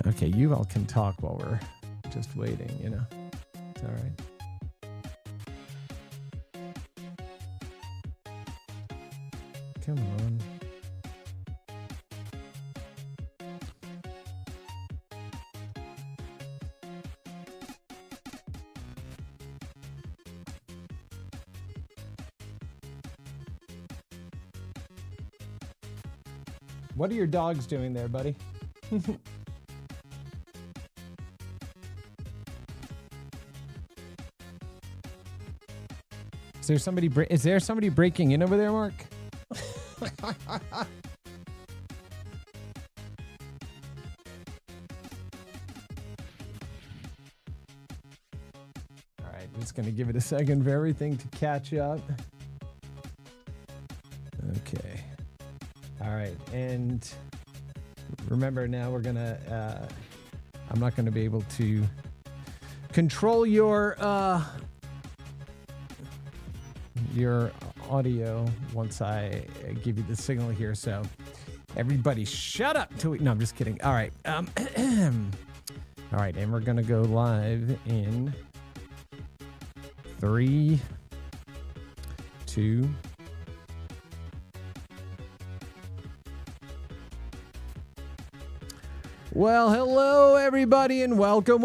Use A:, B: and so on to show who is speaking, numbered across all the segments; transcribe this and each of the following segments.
A: Okay, you all can talk while we're just waiting, you know. It's all right. Come on. What are your dogs doing there, buddy? Is there somebody breaking in over there, Mark? All right, just going to give it a second for everything to catch up. Okay. All right, and remember now we're going to, I'm not going to be able to control your audio once I give you the signal here. So everybody shut up till no, I'm just kidding. All right. All right. And we're going to go live in 3, 2. Well, hello, everybody, and welcome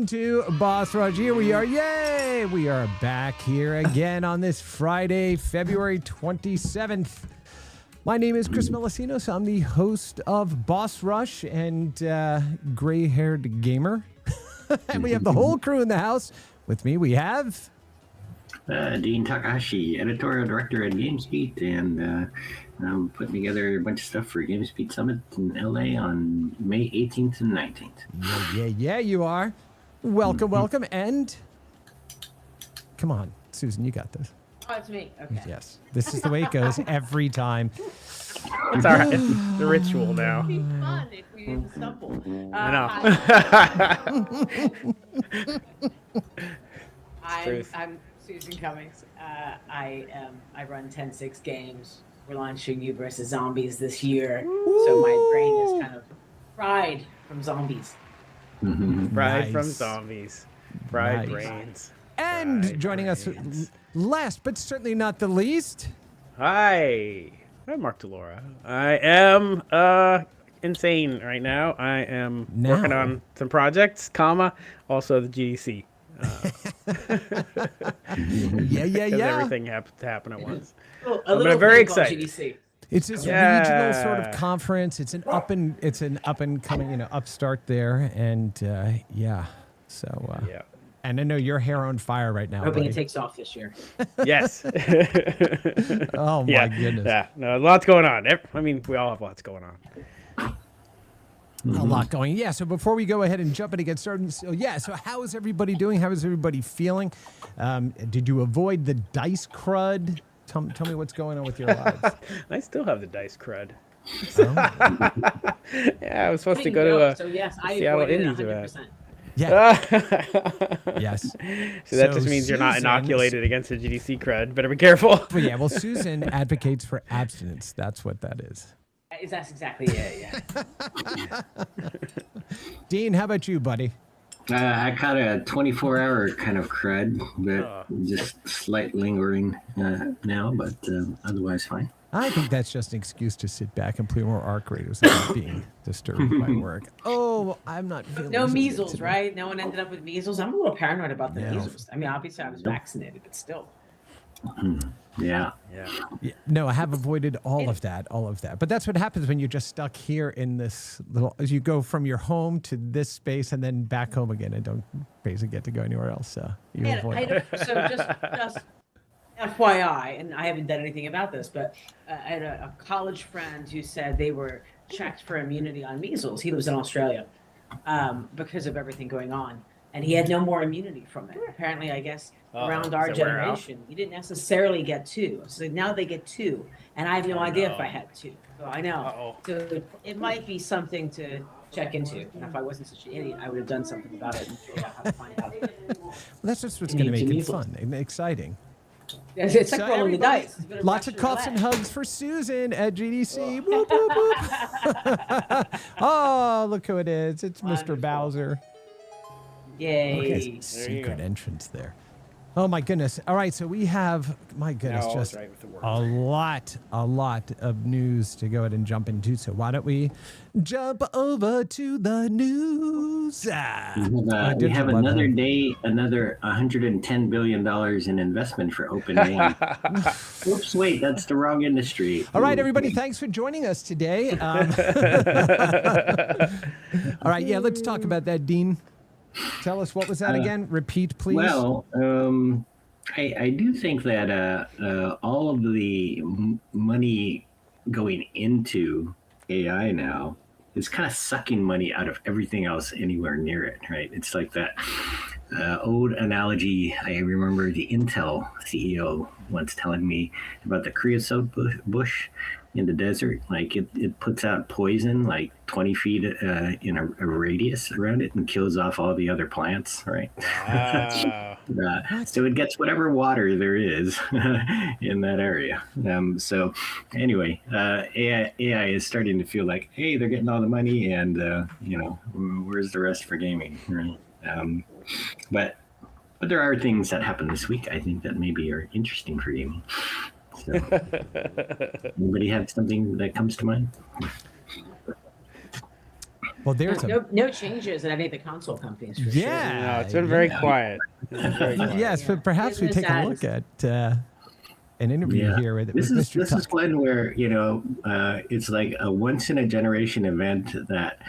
A: to Boss Rush. Here we are. Yay! We are back here again on this Friday, February 27th. My name is Chris Melisinos. I'm the host of Boss Rush and Gray-Haired Gamer. And we have the whole crew in the house. With me, we have...
B: Dean Takahashi, editorial director at GameSpeed, and I'm putting together a bunch of stuff for GameSpeed Summit in LA on May 18th and 19th.
A: Yeah, you are. Welcome, and come on, Susan, you got this.
C: Oh, it's me. Okay.
A: Yes, this is the way it goes every time.
D: It's all right. It's the ritual now.
C: It'd be fun if we didn't stumble.
D: I know.
C: I'm Susan Cummings. I run 10-6 Games. We're launching You vs. Zombies this year, so my brain is kind of fried from zombies.
D: Fried from zombies. Fried brains.
A: And
D: Fried
A: joining
D: brains.
A: us last but certainly not the least.
D: Hi, I'm Mark Delora. I am insane right now. I am working on some projects, also the GDC.
A: Yeah.
D: Everything happens to happen at once.
C: But
D: I'm very excited.
C: GDC.
A: It's this regional sort of conference. It's an up and coming, upstart there, and yeah. So
D: yeah.
A: And I know your hair on fire right now.
C: Hoping it takes off this year.
D: Yes.
A: Oh my goodness.
D: Yeah. No, lots going on. I mean, we all have lots going on.
A: A lot going. Yeah, so before we go ahead and jump in and get started, so how is everybody doing? How is everybody feeling? Did you avoid the dice crud? Tell me what's going on with your lives.
D: I still have the dice crud.
A: Oh.
D: Yeah, I was supposed to go to
C: so yes, I
D: Seattle
C: avoided
D: Indies
C: 100%.
D: event.
A: Yeah. Yes.
D: So that just means you're not inoculated against the GDC crud. Better be careful.
A: But yeah, well, Susan advocates for abstinence. That's what that is.
C: That's exactly it, yeah.
A: Dean, how about you, buddy?
B: I caught a 24-hour kind of crud, but just slight lingering now, but otherwise fine.
A: I think that's just an excuse to sit back and play more Arc Raiders without being disturbed by work. Oh, I'm not feeling
C: No
A: so
C: measles,
A: good
C: right? No one ended up with measles. I'm a little paranoid about the
A: No.
C: measles. I mean, obviously I was vaccinated, but still.
B: Yeah.
A: Yeah, no, I have avoided all of that. But that's what happens when you're just stuck here in this little, as you go from your home to this space and then back home again and don't basically get to go anywhere else. So you avoid it.
C: So just FYI, and I haven't done anything about this, but I had a college friend who said they were checked for immunity on measles. He lives in Australia because of everything going on. And he had no more immunity from it. Apparently, I guess, around our generation, you didn't necessarily get 2. So now they get 2. And I have no idea if I had 2. So I know. So it might be something to check into. And if I wasn't such an idiot, I would have done something about it and figure out how to find out.
A: Well, that's just what's going to make it fun and exciting.
C: It's like
A: So
C: rolling the
A: everybody,
C: dice. It's been a
A: lots of
C: Russian
A: cuffs and
C: roulette.
A: hugs for Susan at GDC. Boop, boop, boop. Oh, look who it is. It's
C: Wonderful.
A: Mr. Bowser.
C: Yay.
A: Secret entrance there. Oh my goodness. All right, so we have, my goodness,
D: Now I was
A: just
D: right with the word.
A: a lot of news to go ahead and jump into. So why don't we jump over to the news?
B: We have another day, another $110 billion in investment for OpenAI. Oops, wait, that's the wrong industry.
A: All right, everybody, thanks for joining us today. All right, yeah, let's talk about that, Dean. Tell us, what was that again? Repeat, please.
B: Well, I do think that all of the money going into AI now is kind of sucking money out of everything else anywhere near it, right? It's like that old analogy. I remember the Intel CEO once telling me about the creosote bush in the desert. Like it puts out poison like 20 feet in a radius around it and kills off all the other plants, right?
D: Wow.
B: So it gets whatever water there is in that area. So anyway, AI is starting to feel like, hey, they're getting all the money, and where's the rest for gaming, right? But there are things that happened this week, I think, that maybe are interesting for gaming. So, anybody have something that comes to mind?
A: Well, there's
C: No changes in any of the console companies. For
A: Yeah.
D: No, it's been very quiet. It's been very quiet.
A: Yes, but perhaps we
C: Business
A: take a look at an interview here with
B: This
A: Mr.
B: is
A: Tuck.
B: one where it's like a once in a generation event that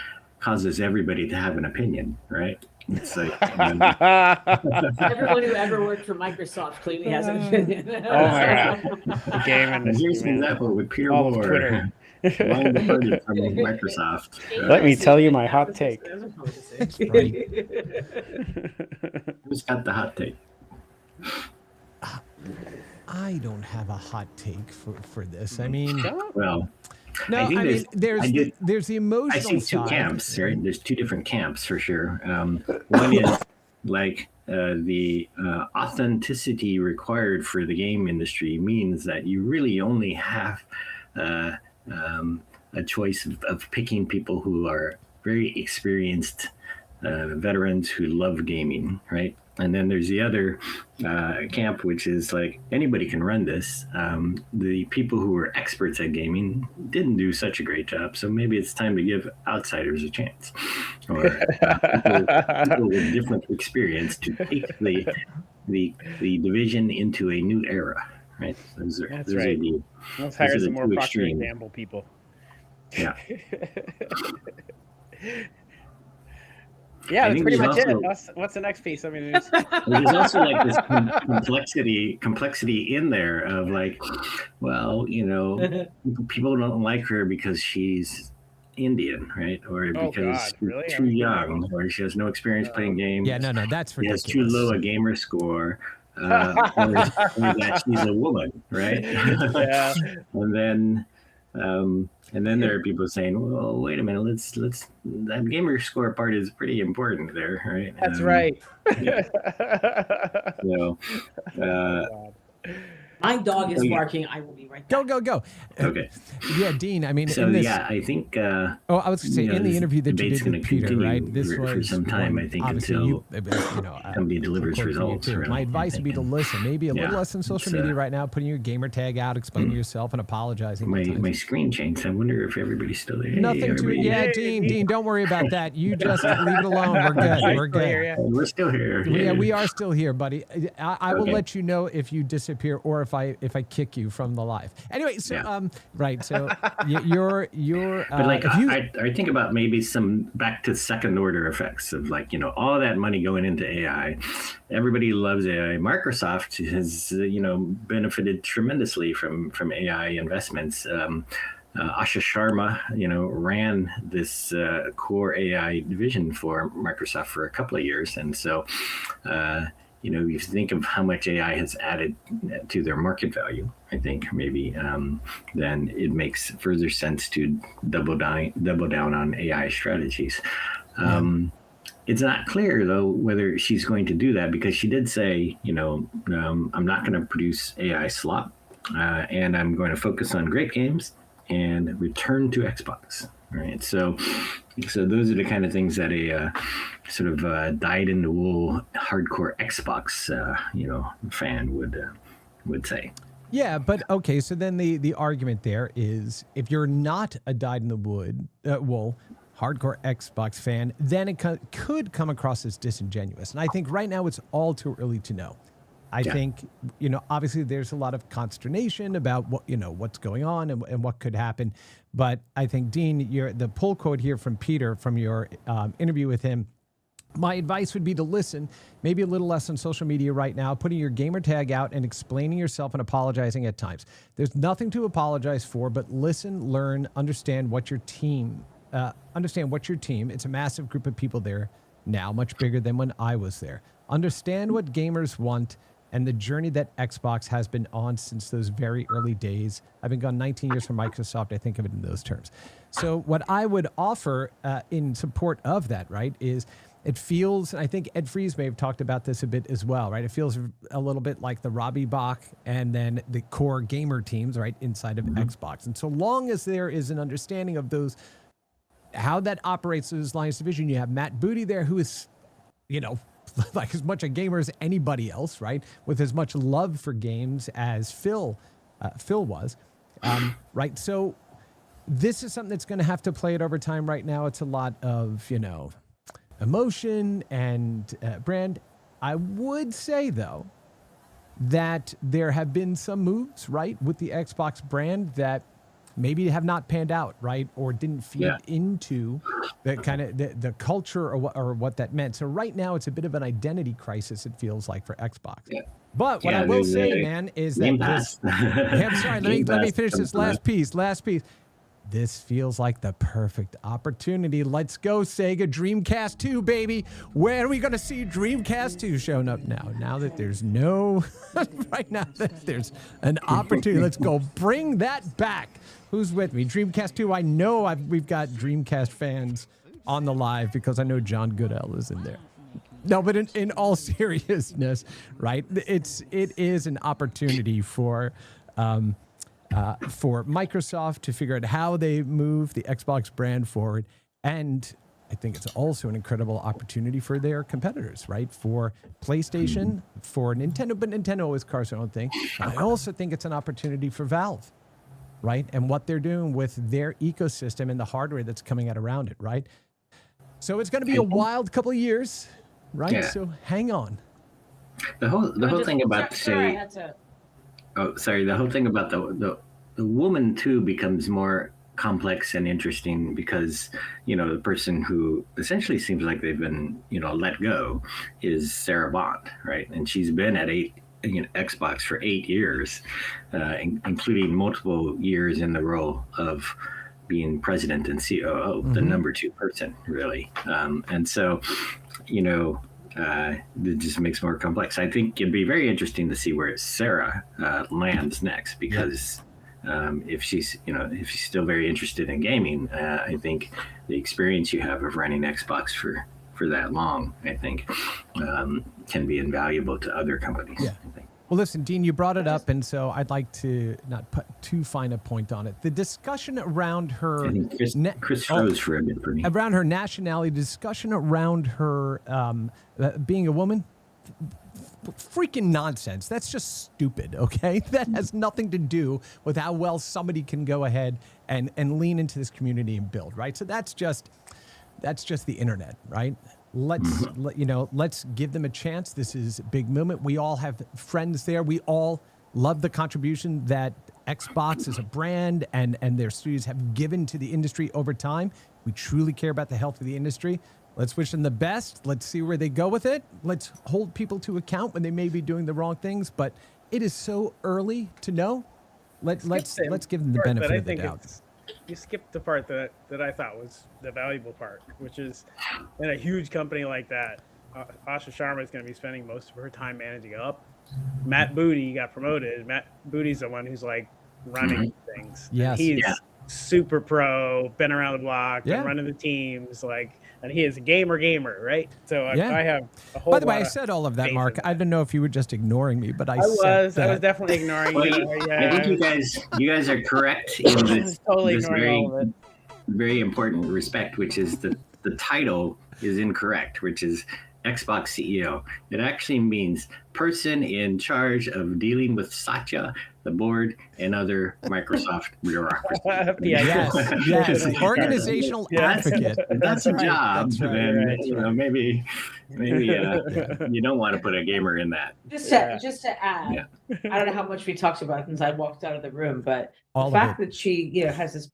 B: causes everybody to have an opinion, right? It's like
C: Everyone who ever worked for Microsoft clearly has an opinion.
D: Oh my god. The game industry,
B: here's an
D: man.
B: example with Peter
D: All of
B: Moore,
D: Twitter.
B: long departed from Microsoft.
D: Let me tell you my hot take.
B: Who's got the hot take?
A: I don't have a hot take for this. I mean,
B: Well,
A: no,
B: I think
A: I mean, there's the emotional
B: I see two
A: side.
B: camps, right? There's two different camps for sure. One is like the authenticity required for the game industry means that you really only have a choice of picking people who are very experienced veterans who love gaming, right? And then there's the other camp, which is like anybody can run this. The people who are experts at gaming didn't do such a great job, so maybe it's time to give outsiders a chance, or people with different experience to take the division into a new era, right?
D: That's
B: Are
D: right.
B: the,
D: Let's hire
B: those are
D: some
B: the
D: more
B: two
D: Procter and
B: extremes.
D: Gamble people.
B: Yeah.
D: Yeah,
B: I
D: that's
B: think
D: pretty
B: there's
D: much
B: also-
D: it. What's the next piece? I mean, it's,
B: There's also like this complexity in there of like, well, people don't like her because she's Indian, right? Or
D: Oh,
B: because
D: God, really?
B: she's too young, or she has no experience playing games.
A: Yeah, no, that's
B: She has
A: ridiculous.
B: too low a gamer score. Or that she's a woman, right?
D: yeah.
B: And then there are people saying, "Well, wait a minute, let's that gamer score part is pretty important there, right?"
D: That's right.
B: So,
C: My dog is
B: Oh, yeah.
C: barking. I will be right back.
A: Go.
B: okay.
A: Yeah, Dean. I mean,
B: So
A: in this.
B: yeah, I think.
A: Oh, I was going to say, in the
B: this
A: interview that you
B: debate's
A: did with
B: gonna
A: Peter,
B: continue
A: right? This
B: for
A: was
B: some time,
A: one,
B: I think,
A: obviously,
B: until somebody delivers
A: of course, for you
B: results.
A: too.
B: Really,
A: My advice would be to listen. Maybe a little
B: Yeah,
A: less on social
B: it's,
A: media right now, putting your gamer tag out, explaining yourself, and apologizing.
B: My
A: at times.
B: my screen changed. I wonder if everybody's still there. Hey,
A: Nothing to
B: everybody.
A: yeah,
D: Hey,
A: Dean, don't worry about that. You just leave it alone. We're good. We're good.
B: We're still here.
A: Yeah, we are still here, buddy. I will
B: Okay.
A: let you know if you disappear or if I kick you from the live. Anyway, so
B: Yeah.
A: right, so you're
B: But like,
A: if you,
B: I think about maybe some back to second order effects of like, all that money going into AI. Everybody loves AI. Microsoft has, benefited tremendously from AI investments. Asha Sharma, ran this core AI division for Microsoft for a couple of years. And so, if you think of how much AI has added to their market value, I think maybe then it makes further sense to double down on AI strategies. It's not clear though whether she's going to do that, because she did say, I'm not going to produce AI slop, and I'm going to focus on great games and return to Xbox. Right. So those are the kind of things that a sort of dyed in the wool hardcore Xbox fan would say.
A: Yeah, but okay. So then the argument there is, if you're not a dyed in the wool hardcore Xbox fan, then it could come across as disingenuous. And I think right now it's all too early to know. I think, obviously there's a lot of consternation about what's going on and what could happen. But I think, Dean, the pull quote here from Peter from your interview with him, my advice would be to listen, maybe a little less on social media right now, putting your gamer tag out and explaining yourself and apologizing at times. There's nothing to apologize for, but listen, learn, understand what your team, it's a massive group of people there now, much bigger than when I was there. Understand what gamers want and the journey that Xbox has been on since those very early days. I've been gone 19 years from Microsoft. I think of it in those terms. So what I would offer in support of that, right, is it feels, and I think Ed Fries may have talked about this a bit as well, right? It feels a little bit like the Robbie Bach and then the core gamer teams, right, inside of Xbox. And so long as there is an understanding of those, how that operates those lines of vision, you have Matt Booty there, who is, like as much a gamer as anybody else, right? With as much love for games as Phil was, right? So this is something that's going to have to play it over time. Right now, it's a lot of, emotion and brand. I would say, though, that there have been some moves, right, with the Xbox brand that maybe have not panned out, right, or didn't feed into the kind of the culture or what that meant. So right now, it's a bit of an identity crisis, it feels like, for Xbox. Yeah. But what I will say, man, is that this... I'm sorry, let me finish this last piece. This feels like the perfect opportunity. Let's go, Sega. Dreamcast 2, baby. Where are we going to see Dreamcast 2 showing up now? Now that there's right now that there's an opportunity. Let's go. Bring that back. Who's with me? Dreamcast 2. I know we've got Dreamcast fans on the live because I know John Goodell is in there. No, but in all seriousness, right? It is an opportunity for Microsoft to figure out how they move the Xbox brand forward. And I think it's also an incredible opportunity for their competitors, right? For PlayStation, for Nintendo, but Nintendo always carves their own thing. I also think it's an opportunity for Valve, right? And what they're doing with their ecosystem and the hardware that's coming out around it, right? So it's going to be a wild couple of years, right? Yeah. So hang on.
B: The whole thing about the whole thing about the woman too becomes more complex and interesting because the person who essentially seems like they've been let go is Sarah Bond, right? And she's been at Xbox for 8 years, including multiple years in the role of being president and COO, the number 2 person, really. And so, it just makes more complex. I think it'd be very interesting to see where Sarah lands next, because if she's still very interested in gaming, I think the experience you have of running Xbox for that long, I think, can be invaluable to other companies.
A: Yeah.
B: I think.
A: Well, listen, Dean, you brought it up, and so I'd like to not put too fine a point on it. The discussion around her...
B: I think Chris froze for a bit for me.
A: Around her nationality, discussion around her being a woman, freaking nonsense. That's just stupid, okay? That has nothing to do with how well somebody can go ahead and lean into this community and build, right? So that's just the internet, right? Let's give them a chance. This is a big movement. We all have friends there. We all love the contribution that Xbox as a brand and their studios have given to the industry over time. We truly care about the health of the industry. Let's wish them the best. Let's see where they go with it. Let's hold people to account when they may be doing the wrong things, but it is so early to know. Let's give them the benefit of the doubt.
D: You skipped the part that I thought was the valuable part, which is in a huge company like that, Asha Sharma is going to be spending most of her time managing up. Matt Booty got promoted. Matt Booty's the one who's like running things.
A: Yes.
D: He's super pro, been around the block, been running the teams, like and he is a gamer, right? So
A: Yeah.
D: I have a whole.
A: By the way,
D: lot
A: I
D: of
A: said all of that,
D: faith
A: Mark.
D: in
A: I
D: that.
A: don't know if you were just ignoring me, but I
D: was
A: definitely
D: ignoring
B: Well,
D: you.
B: I think you guys are correct in
D: I
B: this,
D: was totally
B: this
D: ignoring all of it.
B: very important respect, which is the title is incorrect, which is Xbox CEO. It actually means person in charge of dealing with Satya, the board, and other Microsoft bureaucracy.
A: Yes. Organizational advocate.
B: That's a job.
A: That's right.
B: Then maybe you don't want to put a gamer in that.
C: Just to add, I don't know how much we talked about since I walked out of the room, but
A: All
C: the
A: of
C: fact that she has this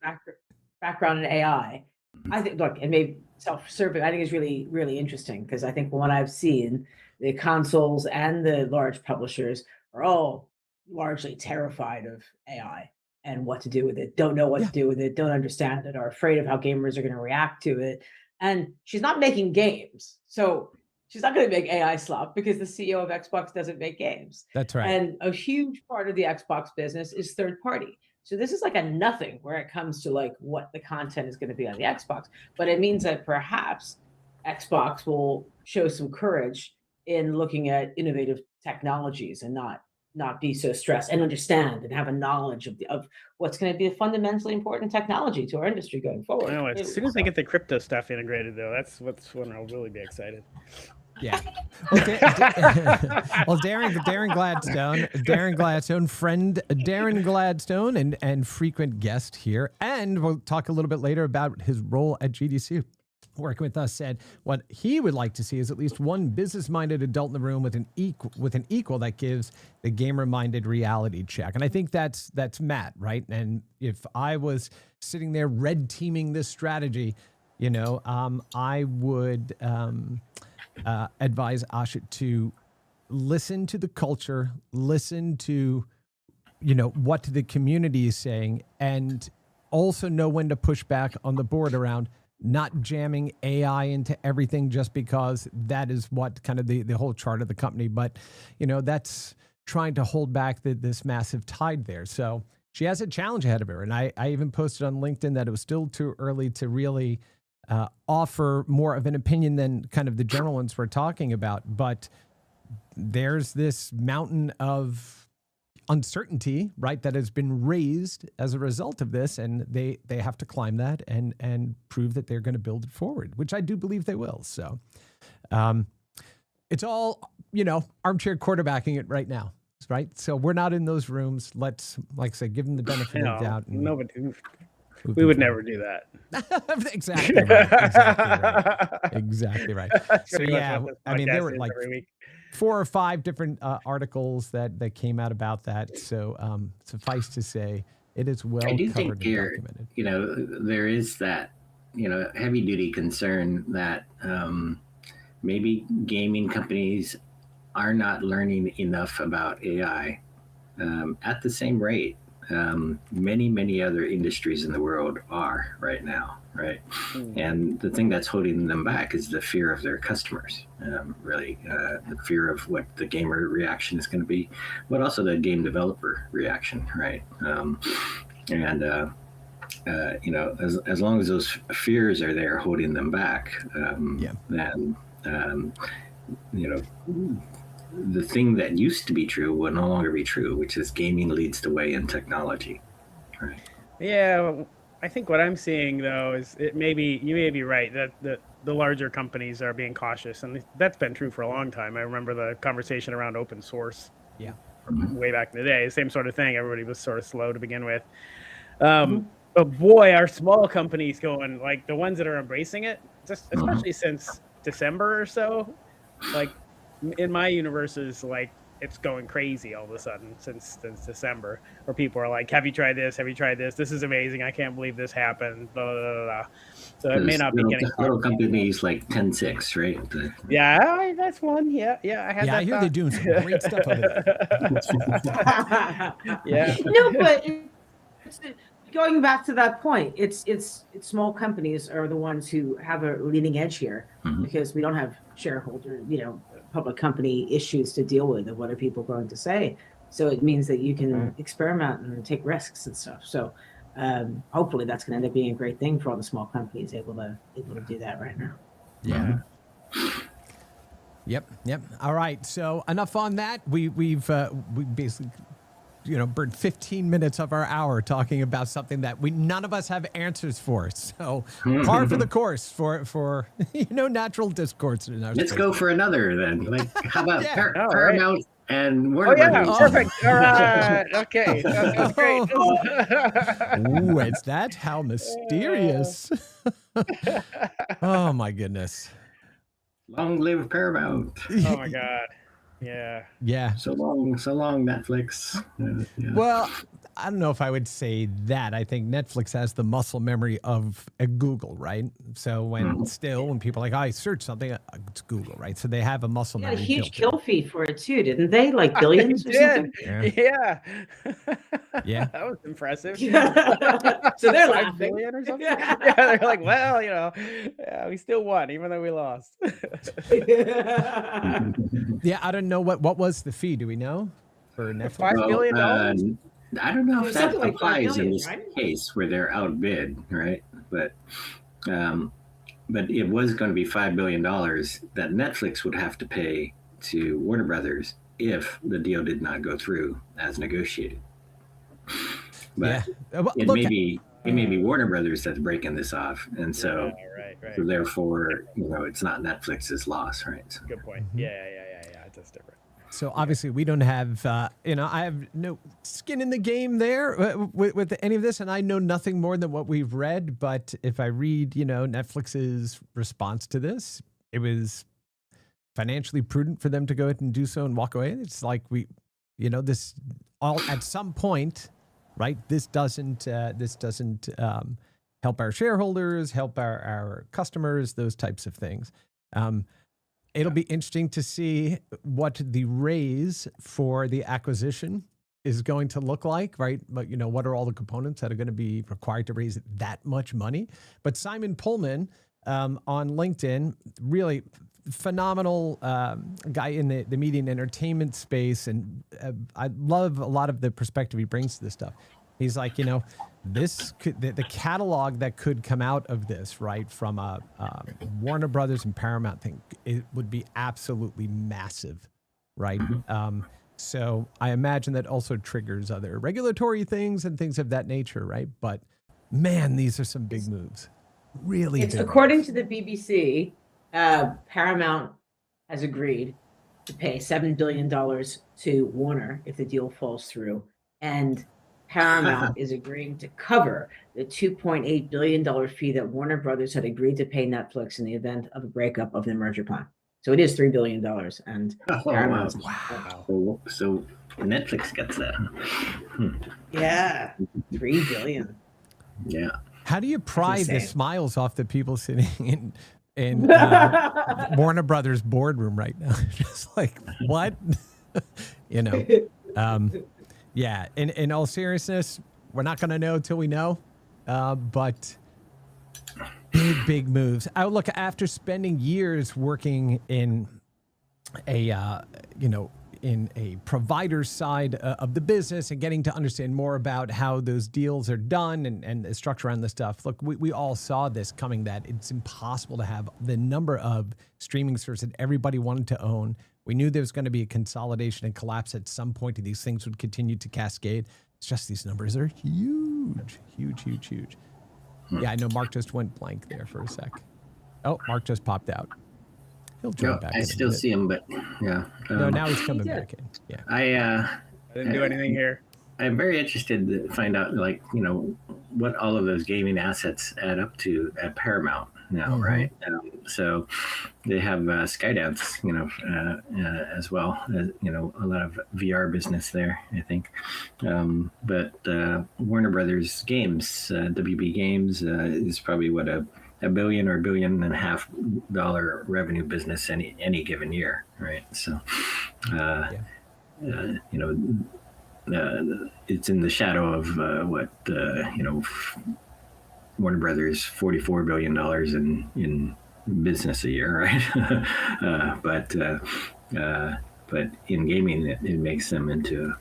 C: background in AI, I think, look, it may self-serving, I think is really, really interesting, because I think what I've seen, the consoles and the large publishers are all largely terrified of AI and what to do with it, don't know what to do with it, don't understand it, are afraid of how gamers are going to react to it. And she's not making games. So she's not going to make AI slop, because the CEO of Xbox doesn't make games.
A: That's right.
C: And a huge part of the Xbox business is third party. So this is like a nothing where it comes to like what the content is going to be on the Xbox. But it means that perhaps Xbox will show some courage in looking at innovative technologies and not be so stressed, and understand and have a knowledge of what's going to be a fundamentally important technology to our industry going forward.
D: No, as soon as they get the crypto stuff integrated, though, that's when I'll really be excited.
A: Yeah. Well, Darren Gladstone, friend Darren Gladstone, and frequent guest here, and we'll talk a little bit later about his role at GDC. Working with us, said what he would like to see is at least one business-minded adult in the room with an equal that gives the gamer-minded reality check. And I think that's Matt, right? And if I was sitting there red teaming this strategy, I would advise Asha to listen to the culture, listen to what the community is saying, and also know when to push back on the board around not jamming AI into everything just because that is what kind of the whole chart of the company. But, that's trying to hold back this massive tide there. So she has a challenge ahead of her. And I even posted on LinkedIn that it was still too early to really offer more of an opinion than kind of the general ones we're talking about. But there's this mountain of uncertainty, right, that has been raised as a result of this, and they have to climb that and prove that they're going to build it forward, which I do believe they will. So it's all, armchair quarterbacking it right now, right? So we're not in those rooms. Let's, like I said, give them the benefit of the doubt.
D: We would never do that.
A: Exactly right. So yeah, I mean, there were like 4 or 5 different articles that came out about that. So suffice to say, it is well covered and documented.
B: There is that, heavy duty concern that maybe gaming companies are not learning enough about AI at the same rate many other industries in the world are right now, right? And the thing that's holding them back is the fear of their customers, really, the fear of what the gamer reaction is going to be, but also the game developer reaction, right? As long as those fears are there holding them back, then the thing that used to be true will no longer be true, which is gaming leads the way in technology. Right.
D: Yeah, I think what I'm seeing though is you may be right that the larger companies are being cautious, and that's been true for a long time. I remember the conversation around open source.
A: Yeah.
D: Way back in the day, same sort of thing. Everybody was sort of slow to begin with. But boy, are small companies going, like the ones that are embracing it, just especially since December or so, like in my universe is like it's going crazy all of a sudden since December, where people are like, have you tried this? Have you tried this? This is amazing. I can't believe this happened. Blah, blah, blah, blah. So it may not be getting
B: little companies like 10-6, right?
D: Yeah, that's one. Yeah, I had that.
A: I hear they're doing some great stuff over
C: there. Yeah. No, but going back to that point, it's small companies are the ones who have a leading edge here, because we don't have shareholder, public company issues to deal with of what are people going to say. So it means that you can experiment and take risks and stuff. So hopefully that's going to end up being a great thing for all the small companies able to do that right now.
A: Yeah. Yep. All right. So enough on that. We basically, burned 15 minutes of our hour talking about something that none of us have answers for. So par for the course for natural discourse in our
B: Let's
A: space.
B: go for another then. Like, how about Paramount and
D: Oh
B: Warner
D: yeah,
B: Brothers?
D: perfect. All right, okay, that sounds great.
A: Ooh, it's that? How mysterious. Oh my goodness.
B: Long live Paramount.
D: Oh my god. Yeah.
A: Yeah.
B: So long, Netflix. Yeah.
A: Well, I don't know if I would say that. I think Netflix has the muscle memory of a Google, right? So when people are like, I search something, it's Google, right? So they have a muscle
C: They had
A: memory.
C: a huge
A: built
C: kill fee for it too, didn't they? Like billions or something?
D: Yeah.
A: Yeah.
D: That was impressive.
C: So they're
D: 5
C: laughing.
D: billion or something. Yeah, they're like, well, we still won, even though we lost.
A: Yeah, I don't know what was the fee. Do we know for Netflix?
D: $5 billion?
B: I don't know if that
C: Something like
B: applies
C: 5
B: in
C: million,
B: this
C: right?
B: case where they're outbid, right? But it was going to be $5 billion that Netflix would have to pay to Warner Brothers if the deal did not go through as negotiated. But it may be Warner Brothers that's breaking this off, and so
D: right.
B: so therefore it's not Netflix's loss, right? So,
D: Good point. Yeah. That's different.
A: So obviously we don't have, I have no skin in the game there with any of this, and I know nothing more than what we've read. But if I read, Netflix's response to this, it was financially prudent for them to go ahead and do so and walk away. It's like this all at some point, right? This doesn't help our shareholders, help our customers, those types of things. It'll be interesting to see what the raise for the acquisition is going to look like, right? But what are all the components that are going to be required to raise that much money? But Simon Pullman on LinkedIn, really phenomenal guy in the media and entertainment space, and I love a lot of the perspective he brings to this stuff. He's like, this could the catalog that could come out of this, right, from a Warner Brothers and Paramount thing, it would be absolutely massive, right? So I imagine that also triggers other regulatory things and things of that nature, right? But man, these are some big moves, really.
C: It's
A: big
C: according
A: moves.
C: to the BBC, Paramount has agreed to pay $7 billion to Warner if the deal falls through, and Paramount is agreeing to cover the $2.8 billion fee that Warner Brothers had agreed to pay Netflix in the event of a breakup of the merger plan. So it is $3 billion, and Paramount's
B: wow. So Netflix gets that.
C: Yeah, $3 billion.
B: Yeah.
A: How do you pry the smiles off the people sitting in Warner Brothers boardroom right now? Just like, what? Yeah, in all seriousness, we're not going to know till we know, but big moves. Look, after spending years working in a provider side of the business and getting to understand more about how those deals are done and the structure around the stuff. Look, we all saw this coming, that it's impossible to have the number of streaming services that everybody wanted to own. We knew there was going to be a consolidation and collapse at some point, and these things would continue to cascade. It's just these numbers are huge. Yeah, I know Mark just went blank there for a sec. Oh, Mark just popped out. He'll join back.
B: I still see him, but yeah.
A: No, now he's coming back in. Yeah.
D: I didn't do anything here.
B: I'm very interested to find out, what all of those gaming assets add up to at Paramount now, right? So they have Skydance, as well. A lot of VR business there, I think. But Warner Brothers Games, WB Games, is probably what a $1 billion or $1.5 billion revenue business any given year, right? So, it's in the shadow of Warner Brothers $44 billion in business a year, right? But in gaming, it makes them into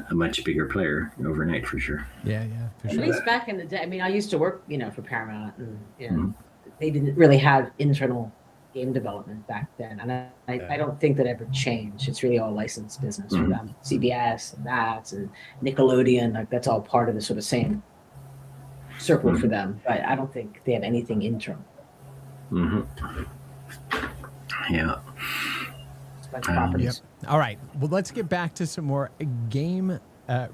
B: a much bigger player overnight for sure.
A: Yeah, for
C: At
A: sure.
C: least back in the day. I mean, I used to work, for Paramount, and they didn't really have internal game development back then, and I don't think that ever changed. It's really all licensed business for them. CBS and that and Nickelodeon, like that's all part of the sort of same circle for them. But I don't think they have anything internal.
B: Yeah.
A: Yep. All right. Well, let's get back to some more game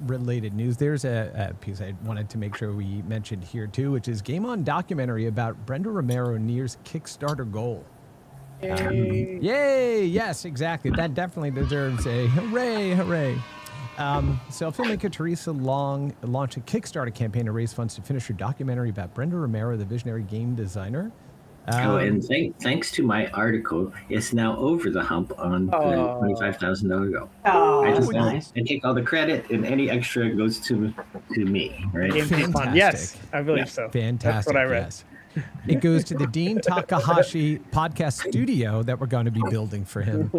A: related news. There's a piece I wanted to make sure we mentioned here too, which is Game On documentary about Brenda Romero nears Kickstarter goal. Yay! Yes, exactly. That definitely deserves a hooray, hooray. So filmmaker Teresa Long launched a Kickstarter campaign to raise funds to finish her documentary about Brenda Romero, the visionary game designer.
B: And thanks to my article, it's now over the hump on the $25,000 goal. I take all the credit, and any extra goes to me, right?
A: Fantastic.
D: Yes, I believe so.
A: Fantastic.
D: That's what I read.
A: Yes. It goes to the Dean Takahashi podcast studio that we're going to be building for him.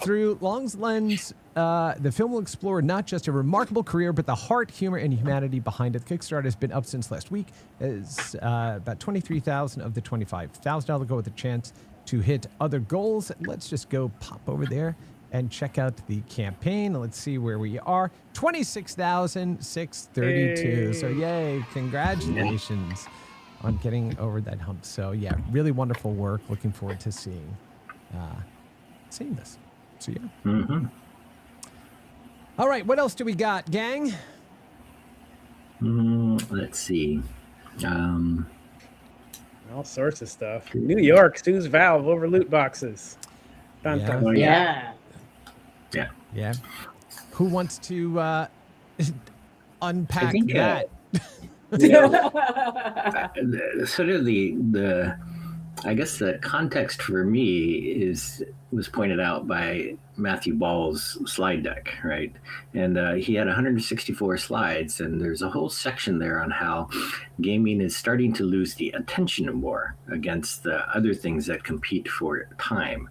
A: Through Long's lens, the film will explore not just a remarkable career, but the heart, humor, and humanity behind it. Kickstarter has been up since last week. It's about $23,000 of the $25,000 goal with a chance to hit other goals. Let's just go pop over there and check out the campaign. Let's see where we are. 26,632. So yay, congratulations on getting over that hump. So yeah, really wonderful work. Looking forward to seeing this. So yeah. All right, what else do we got, gang?
B: Let's see.
D: All sorts of stuff. New York sues Valve over loot boxes. Dun,
A: Yeah.
D: dun, dun.
A: Yeah. Who wants to unpack
B: think,
A: that?
B: Sort of the I guess the context for me was pointed out by Matthew Ball's slide deck, right? And he had 164 slides, and there's a whole section there on how gaming is starting to lose the attention war against the other things that compete for time,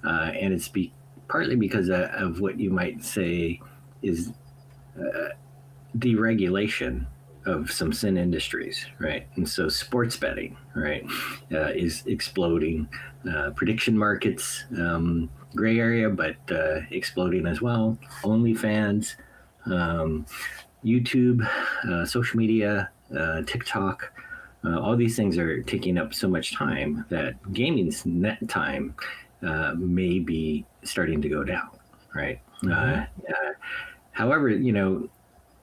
B: and it's partly because of what you might say is deregulation of some sin industries, right? And so sports betting, right, is exploding. Prediction markets, gray area, but exploding as well. OnlyFans, YouTube, social media, TikTok, all these things are taking up so much time that gaming's net time may be starting to go down, right? However,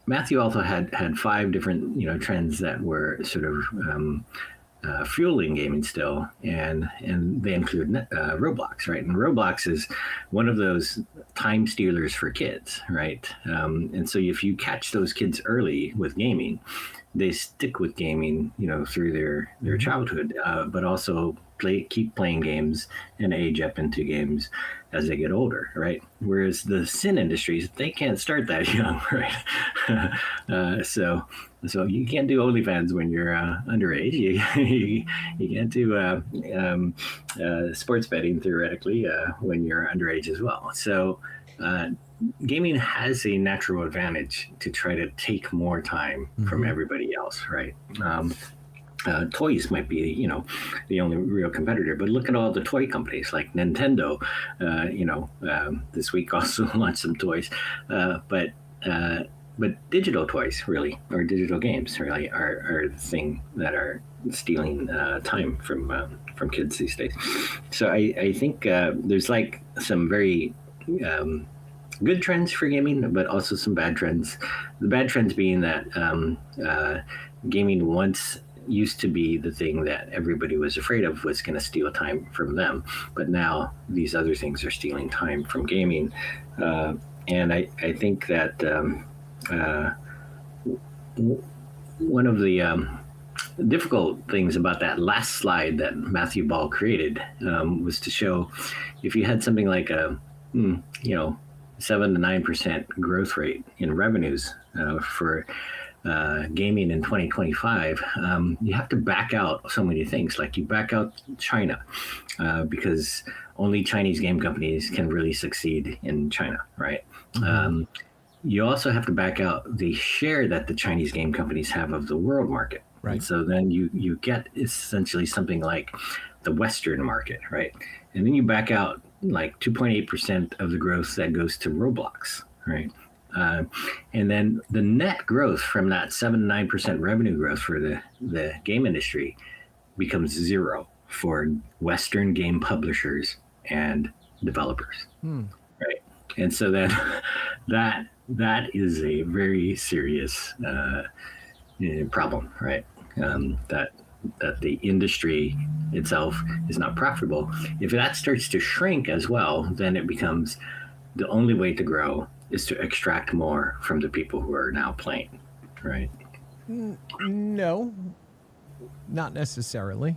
B: Matthew also had 5 different trends that were sort of fueling gaming still, and they include Roblox, right? And Roblox is one of those time stealers for kids, right? And so if you catch those kids early with gaming, they stick with gaming, through their childhood, but also keep playing games and age up into games as they get older, right? Whereas the sin industries, they can't start that young, right? So you can't do OnlyFans when you're underage. You can't do sports betting theoretically when you're underage as well. So gaming has a natural advantage to try to take more time from everybody else, right? Toys might be, the only real competitor, but look at all the toy companies like Nintendo. This week also launched some toys, but digital toys really, or digital games really, are the thing that are stealing time from kids these days. So I think there's like some very good trends for gaming, but also some bad trends. The bad trends being that gaming once used to be the thing that everybody was afraid of was going to steal time from them, but now these other things are stealing time from gaming, and I think that one of the difficult things about that last slide that Matthew Ball created was to show if you had something like a 7 to 9% growth rate in revenues for gaming in 2025, you have to back out so many things. Like you back out China, because only Chinese game companies can really succeed in China, right? you also have to back out the share that the Chinese game companies have of the world market.
A: Right.
B: And so then you get essentially something like the Western market, right? And then you back out like 2.8% of the growth that goes to Roblox, right? And then the net growth from that 7-9% revenue growth for the game industry becomes zero for Western game publishers and developers, right? And so then that is a very serious problem, right? That the industry itself is not profitable. If that starts to shrink as well, then it becomes the only way to grow is to extract more from the people who are now playing, right?
A: No, not necessarily.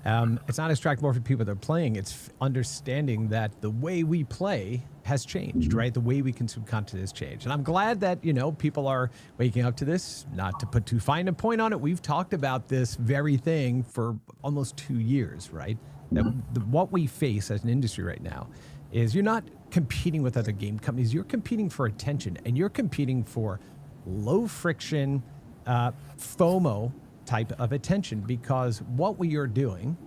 A: It's not extract more from people that are playing. It's understanding that the way we play has changed, right? The way we consume content has changed. And I'm glad that, people are waking up to this. Not to put too fine a point on it, we've talked about this very thing for almost 2 years, right? That what we face as an industry right now is you're not competing with other game companies. You're competing for attention, and you're competing for low friction, FOMO type of attention, because what we are doing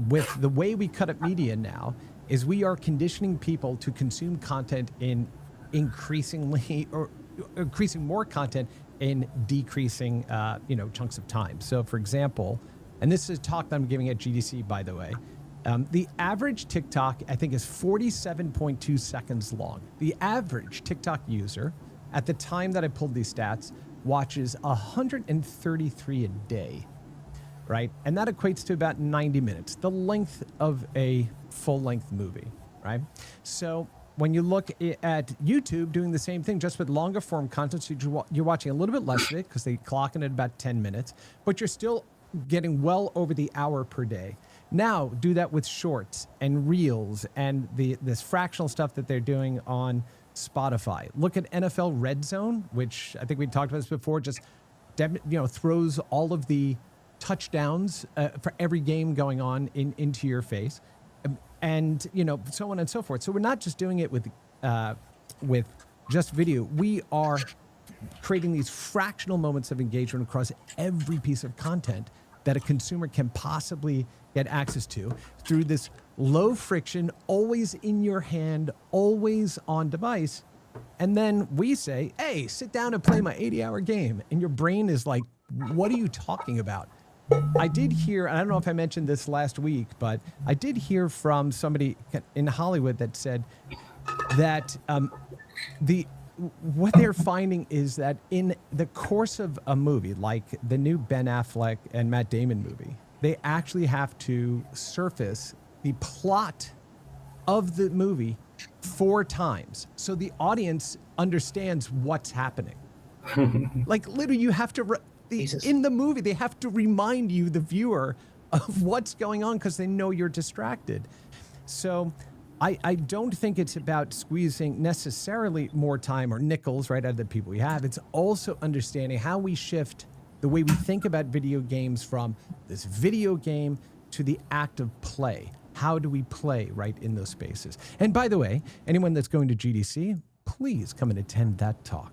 A: with the way we cut up media now is we are conditioning people to consume content in increasing more content in decreasing chunks of time. So for example, and this is a talk that I'm giving at GDC, by the way, the average TikTok, I think, is 47.2 seconds long. The average TikTok user at the time that I pulled these stats watches 133 a day, right? And that equates to about 90 minutes, the length of a full-length movie, right? So when you look at YouTube doing the same thing, just with longer form content, so you're watching a little bit less of it because they clock in at about 10 minutes, but you're still getting well over the hour per day. Now do that with shorts and reels and this fractional stuff that they're doing on Spotify. Look at NFL Red Zone, which I think we talked about this before, just throws all of the touchdowns for every game going on into your face, and so on and so forth. So we're not just doing it with just video. We are creating these fractional moments of engagement across every piece of content that a consumer can possibly get access to through this low friction, always in your hand, always on device. And then we say, hey, sit down and play my 80-hour game. And your brain is like, what are you talking about? I did hear, and I don't know if I mentioned this last week, but I did hear from somebody in Hollywood that said that what they're finding is that in the course of a movie, like the new Ben Affleck and Matt Damon movie, they actually have to surface the plot of the movie 4 times so the audience understands what's happening. Like literally, you have to in the movie they have to remind you, the viewer, of what's going on because they know you're distracted. So I don't think it's about squeezing necessarily more time or nickels right out of the people we have. It's also understanding how we shift the way we think about video games from this video game to the act of play. How do we play right in those spaces? And by the way, anyone that's going to GDC, please come and attend that talk.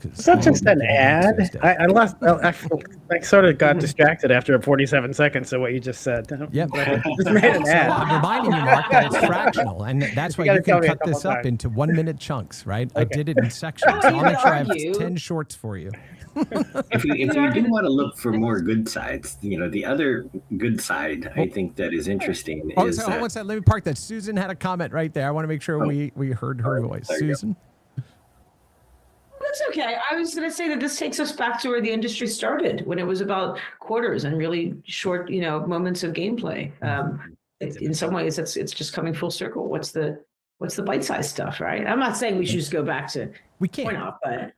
D: Is that just an ad? I sort of got distracted after 47 seconds of what you just said.
A: Yeah,
D: just made an ad.
A: I'm reminding you, Mark, that it's fractional, and that's why you can cut this up into 1-minute chunks, right? Okay. I did it in sections. So I'll make sure I have 10 shorts for you.
B: If you do want to look for more good sides, the other good side I think that is interesting is.
A: Hold on a second. Let me park that. Susan had a comment right there. I want to make sure we heard her voice. Susan?
C: That's okay. I was going to say that this takes us back to where the industry started, when it was about quarters and really short, moments of gameplay. In some ways, it's just coming full circle. What's the bite-sized stuff, right? I'm not saying we should just go back to point out, but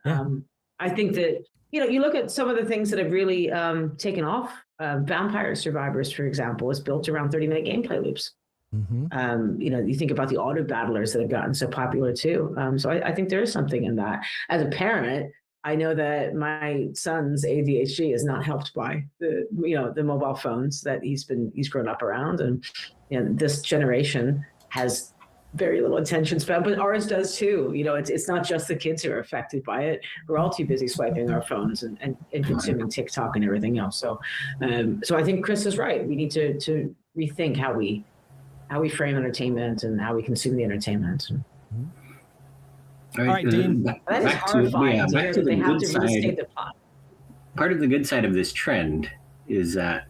C: I think that you look at some of the things that have really taken off. Vampire Survivors, for example, is built around 30-minute gameplay loops. Mm-hmm. You think about the auto battlers that have gotten so popular too. So I think there is something in that. As a parent, I know that my son's ADHD is not helped by the mobile phones that he's grown up around, and this generation has very little attention span, but ours does too. You know, it's not just the kids who are affected by it. We're all too busy swiping our phones and consuming TikTok and everything else. So, so I think Chris is right. We need to rethink how we frame entertainment and how we consume the entertainment.
A: All right, Dean.
C: That is horrifying to hear that they have to restate the plot.
B: Part of the good side of this trend is that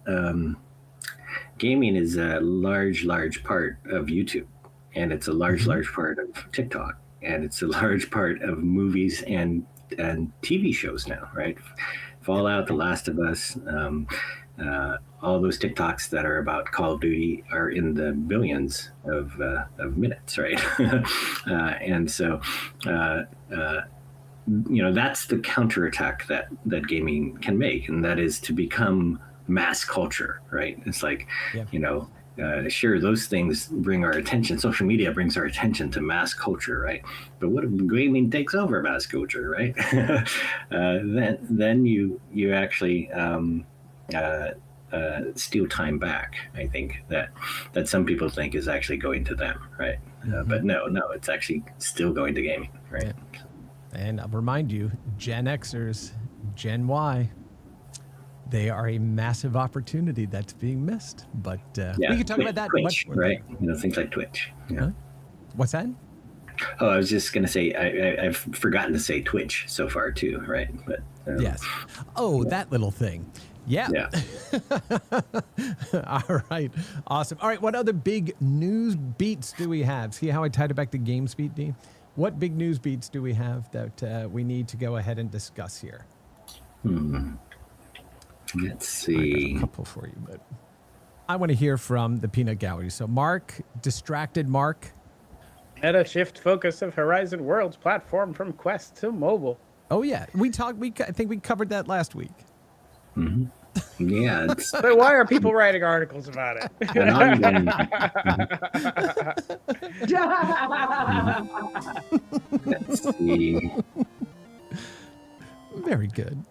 B: gaming is a large part of YouTube, and it's a large part of TikTok, and it's a large part of movies and TV shows now, right? Fallout, The Last of Us, all those TikToks that are about Call of Duty are in the billions of minutes, right? And so, that's the counterattack that gaming can make, and that is to become mass culture, right? It's like, sure, those things bring our attention. Social media brings our attention to mass culture, right? But what if gaming takes over mass culture, right? then you actually steal time back. I think that some people think is actually going to them, right? But no, it's actually still going to gaming, right?
A: Yeah. And I'll remind you, Gen Xers, Gen Y, they are a massive opportunity that's being missed. But we can talk about that
B: Twitch,
A: much more.
B: Right? Things like Twitch. Yeah.
A: Huh? What's that?
B: Oh, I was just going to say, I've forgotten to say Twitch so far too, right? But
A: yes. Oh, that little thing. Yeah. All right. Awesome. All right. What other big news beats do we have? See how I tied it back to GameSpeed, Dean? What big news beats do we have that we need to go ahead and discuss here?
B: Let's see.
A: I got a couple for you, but I want to hear from the Peanut Gallery. So, Mark, distracted Mark.
D: Meta shift focus of Horizon Worlds platform from Quest to mobile.
A: Oh yeah, I think we covered that last week.
B: Mm-hmm. Yeah.
D: But why are people writing articles about it?
B: Let's see.
A: Very good.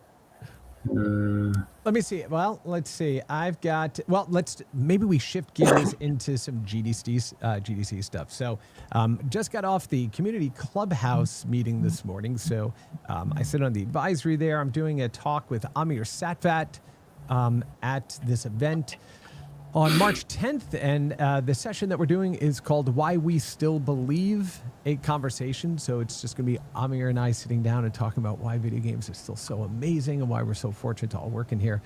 A: Let me see. Well, let's see. Maybe we shift gears into some GDC stuff. So, just got off the community clubhouse meeting this morning. So, I sit on the advisory there. I'm doing a talk with Amir Satvat at this event on March 10th. And the session that we're doing is called Why We Still Believe, a conversation. So it's just going to be Amir and I sitting down and talking about why video games are still so amazing and why we're so fortunate to all work in here.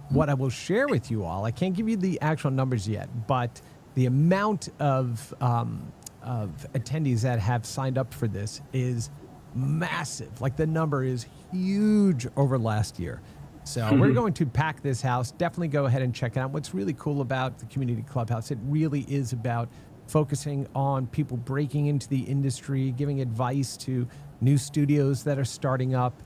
A: What I will share with you all, I can't give you the actual numbers yet, but the amount of attendees that have signed up for this is massive. Like the number is huge over last year. So we're going to pack this house. Definitely go ahead and check it out. What's really cool about the community clubhouse, it really is about focusing on people breaking into the industry, giving advice to new studios that are starting up,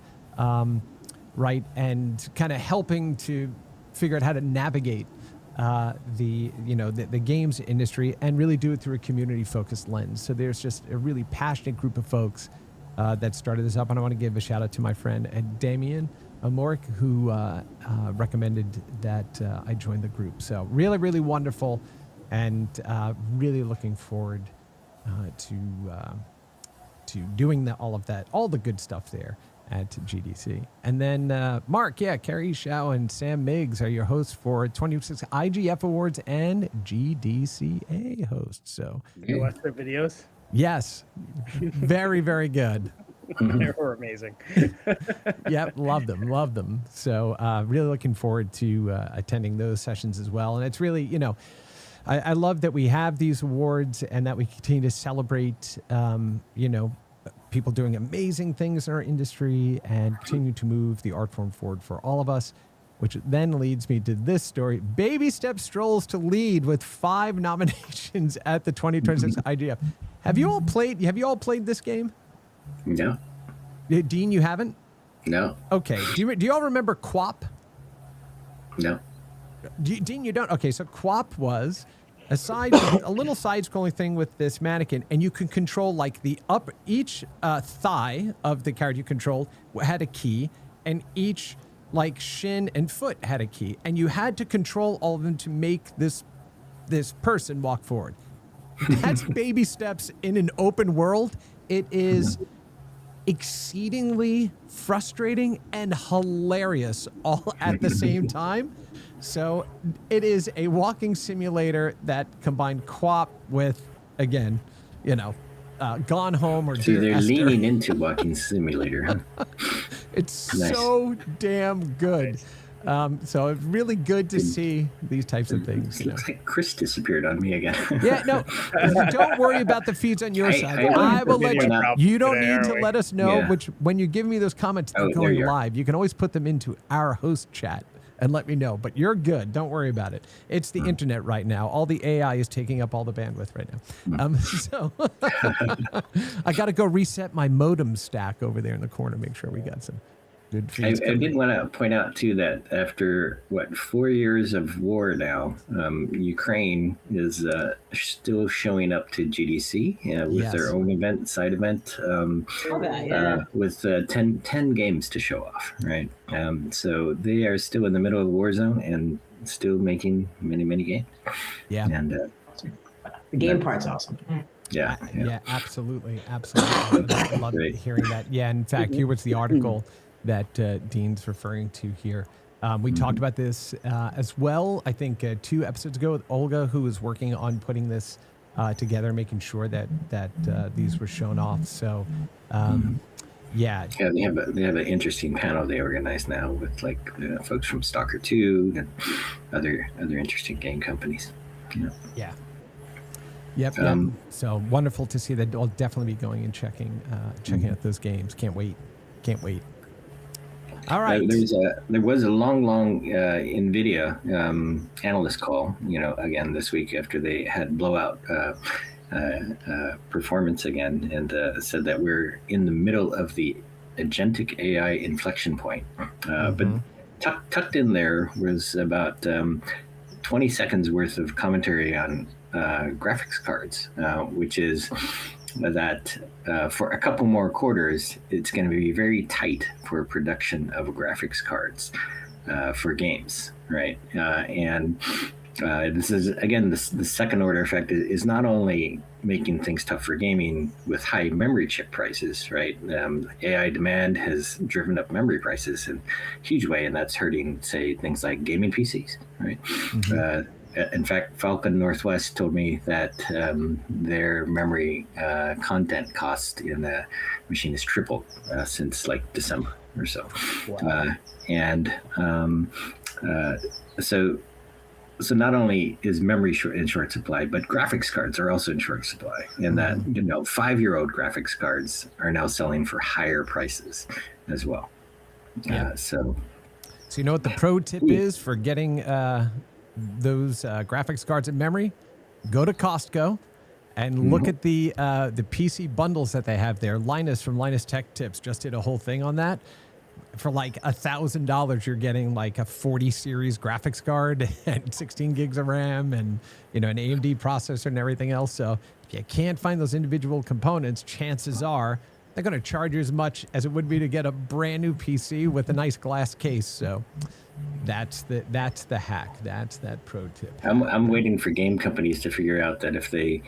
A: right? And kind of helping to figure out how to navigate the games industry and really do it through a community-focused lens. So there's just a really passionate group of folks that started this up. And I want to give a shout out to my friend Damien Amoric, who recommended that I join the group. So really, really wonderful, and really looking forward to doing all of that, all the good stuff there at GDC. And then Mark, Carrie Shao and Sam Miggs are your hosts for 26 IGF Awards and GDCA hosts. So
D: you watch their videos?
A: Yes, very, very good.
D: They were amazing.
A: Yep, love them. So really looking forward to attending those sessions as well. And it's really, I love that we have these awards and that we continue to celebrate, people doing amazing things in our industry and continue to move the art form forward for all of us, which then leads me to this story. Baby Step strolls to lead with 5 nominations at the 2026 IGF. Have you all played this game?
B: No.
A: Dean, you haven't?
B: No.
A: Okay. Do you all remember QWOP?
B: No.
A: Dean, you don't? Okay, so QWOP was a little side-scrolling thing with this mannequin, and you can control like each thigh of the character you controlled had a key, and each like shin and foot had a key, and you had to control all of them to make this person walk forward. That's baby steps in an open world. It is exceedingly frustrating and hilarious all at the same time. So it is a walking simulator that combined co-op with, again, Gone Home or
B: So
A: Dear
B: they're
A: Esther.
B: leaning into walking simulator, huh?
A: It's
B: Nice.
A: so damn good. So it's really good to see these types of things.
B: It looks like Chris disappeared on me again.
A: Yeah, no, don't worry about the feeds on your side. I will let you. You don't need to let us know which when you give me those comments that are going live. You can always put them into our host chat and let me know. But you're good. Don't worry about it. It's the internet right now. All the AI is taking up all the bandwidth right now. So I got to go reset my modem stack over there in the corner. Make sure we got some good feeds.
B: I did want to point out too that after 4 years of war now, Ukraine is still showing up to GDC with their own side event, with 10 games to show off, right? So they are still in the middle of the war zone and still making many games.
A: Yeah,
B: and
C: the game part's awesome.
A: Yeah, absolutely. I love hearing that. Yeah, in fact, here was the article that Dean's referring to here. We talked about this as well, I think 2 episodes ago with Olga, who was working on putting this together, making sure that these were shown off. So, they have an interesting panel they organize now with folks from Stalker 2 and other interesting game companies. Yeah. Yep. So wonderful to see that. I'll definitely be going and checking out those games. Can't wait. All right.
B: There was a long NVIDIA analyst call, again this week after they had blowout performance again, and said that we're in the middle of the agentic AI inflection point. But tucked in there was about 20 seconds worth of commentary on graphics cards, which is that for a couple more quarters, it's going to be very tight for production of graphics cards for games, right? And this is, again, the second order effect is not only making things tough for gaming with high memory chip prices, right? AI demand has driven up memory prices in a huge way, and that's hurting, say, things like gaming PCs, right? In fact, Falcon Northwest told me that their memory content cost in the machine has tripled since December or so. Wow. So not only is memory in short supply, but graphics cards are also in short supply. And that 5-year-old graphics cards are now selling for higher prices as well. So
A: you know what the pro tip is for getting those graphics cards and memory? Go to Costco and look at the PC bundles that they have there. Linus from Linus Tech Tips just did a whole thing on that. For $1,000, you're getting a 40 series graphics card and 16 gigs of RAM and an AMD processor and everything else. So if you can't find those individual components, chances are they're going to charge you as much as it would be to get a brand new PC with a nice glass case. So that's the hack. That's that pro tip.
B: I'm waiting for game companies to figure out that if they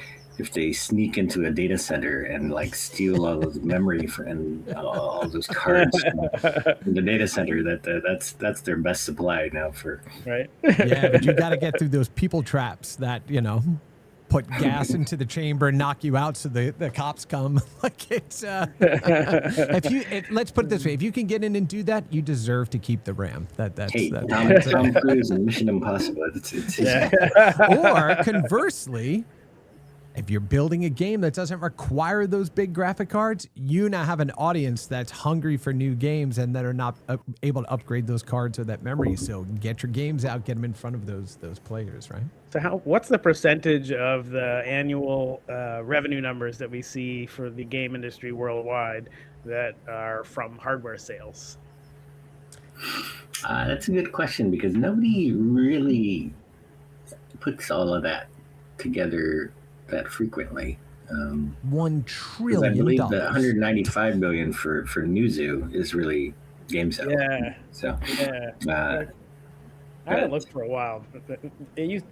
B: sneak into a data center and steal all those memory and all those cards from the data center, that's their best supply now for.
D: Right.
A: Yeah, but you got to get through those people traps that put gas into the chamber and knock you out so the cops come. Let's put it this way: if you can get in and do that, you deserve to keep the RAM. That's
B: Tom Cruise and Mission Impossible.
A: Or conversely, if you're building a game that doesn't require those big graphic cards, you now have an audience that's hungry for new games and that are not able to upgrade those cards or that memory. So get your games out, get them in front of those players, right?
D: So what's the percentage of the annual revenue numbers that we see for the game industry worldwide that are from hardware sales?
B: That's a good question because nobody really puts all of that together that frequently.
A: $1 trillion.
B: I believe the 195 billion for Newzoo is really game sales.
D: Yeah.
B: So
D: I haven't looked for a while. It used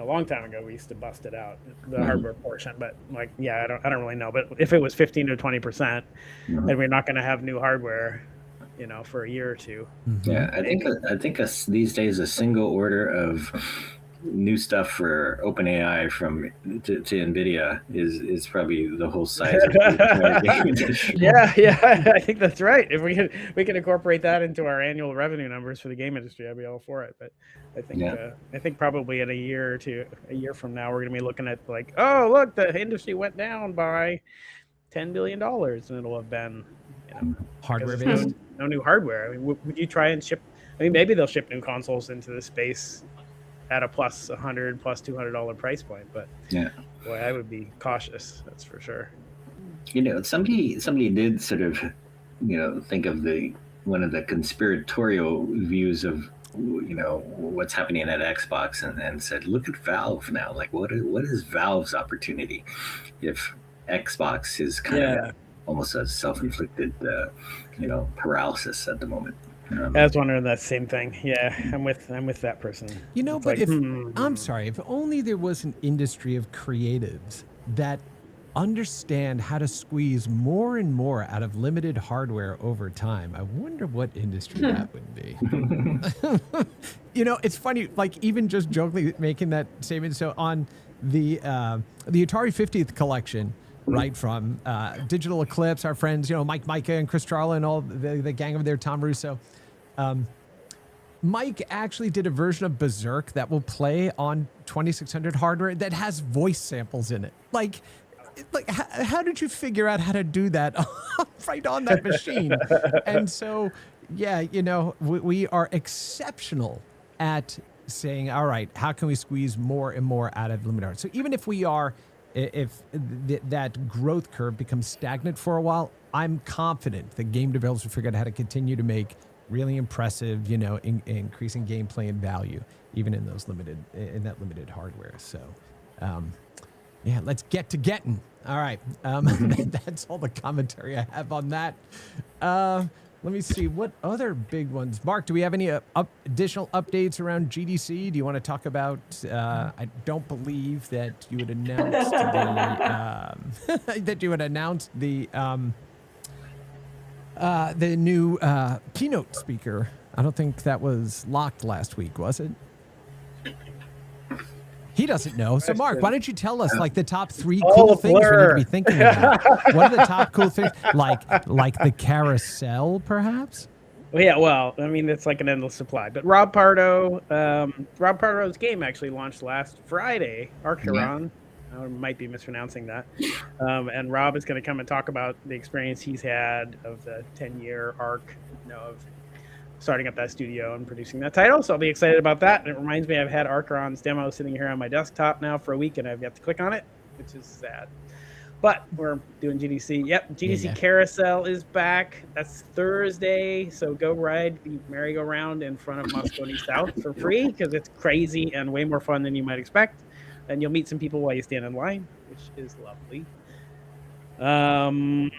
D: a long time ago we used to bust it out, the hardware portion. But like, yeah, I don't really know. But if it was 15 to 20%, and we're not going to have new hardware, for a year or two.
B: Yeah, I think these days a single order of new stuff for OpenAI to NVIDIA is probably the whole size of the game industry.
D: Yeah, I think that's right. If we can incorporate that into our annual revenue numbers for the game industry, I'd be all for it. But I think probably in a year from now, we're going to be looking at like, oh, look, the industry went down by $10 billion, and it'll have been
A: hardware based.
D: No new hardware. I mean, would you try and ship? I mean, maybe they'll ship new consoles into the space at a plus $100, plus $200 price point, but boy, I would be cautious. That's for sure.
B: Somebody did sort of, think of one of the conspiratorial views of, what's happening at Xbox, and said, look at Valve now. Like, what is Valve's opportunity if Xbox is kind of almost a self-inflicted, paralysis at the moment?
D: I was wondering that same thing. Yeah, I'm with that person.
A: But like, I'm sorry, if only there was an industry of creatives that understand how to squeeze more and more out of limited hardware over time. I wonder what industry that would be. It's funny, like even just jokingly making that statement. So on the Atari 50th collection, right, from Digital Eclipse, our friends, Mike Micah and Chris Charla and all the gang over there, Tom Russo. Mike actually did a version of Berserk that will play on 2600 hardware that has voice samples in it. Like how did you figure out how to do that right on that machine? And so, we are exceptional at saying, all right, how can we squeeze more and more out of limited hardware? So even if that growth curve becomes stagnant for a while, I'm confident the game developers will figure out how to continue to make really impressive, increasing gameplay and value, even in that limited hardware. So, let's get to getting. All right. That's all the commentary I have on that. Let me see what other big ones. Mark, do we have any additional updates around GDC? Do you want to talk about? I don't believe that you had announced the new keynote speaker. I don't think that was locked last week, was it? He doesn't know. So, Mark, why don't you tell us like the top 3 cool things we need to be thinking about? What are the top cool things? Like the carousel, perhaps?
D: Well, yeah. Well, I mean, it's like an endless supply. But Rob Pardo's game actually launched last Friday. Archeron. I might be mispronouncing that. And Rob is going to come and talk about the experience he's had of the 10-year arc, of starting up that studio and producing that title. So I'll be excited about that. And it reminds me, I've had Archeron's demo sitting here on my desktop now for a week, and I've yet to click on it, which is sad. But we're doing GDC. Yep, GDC Carousel is back. That's Thursday. So go ride the merry-go-round in front of Moscone South for free, because it's crazy and way more fun than you might expect. And you'll meet some people while you stand in line, which is lovely. Don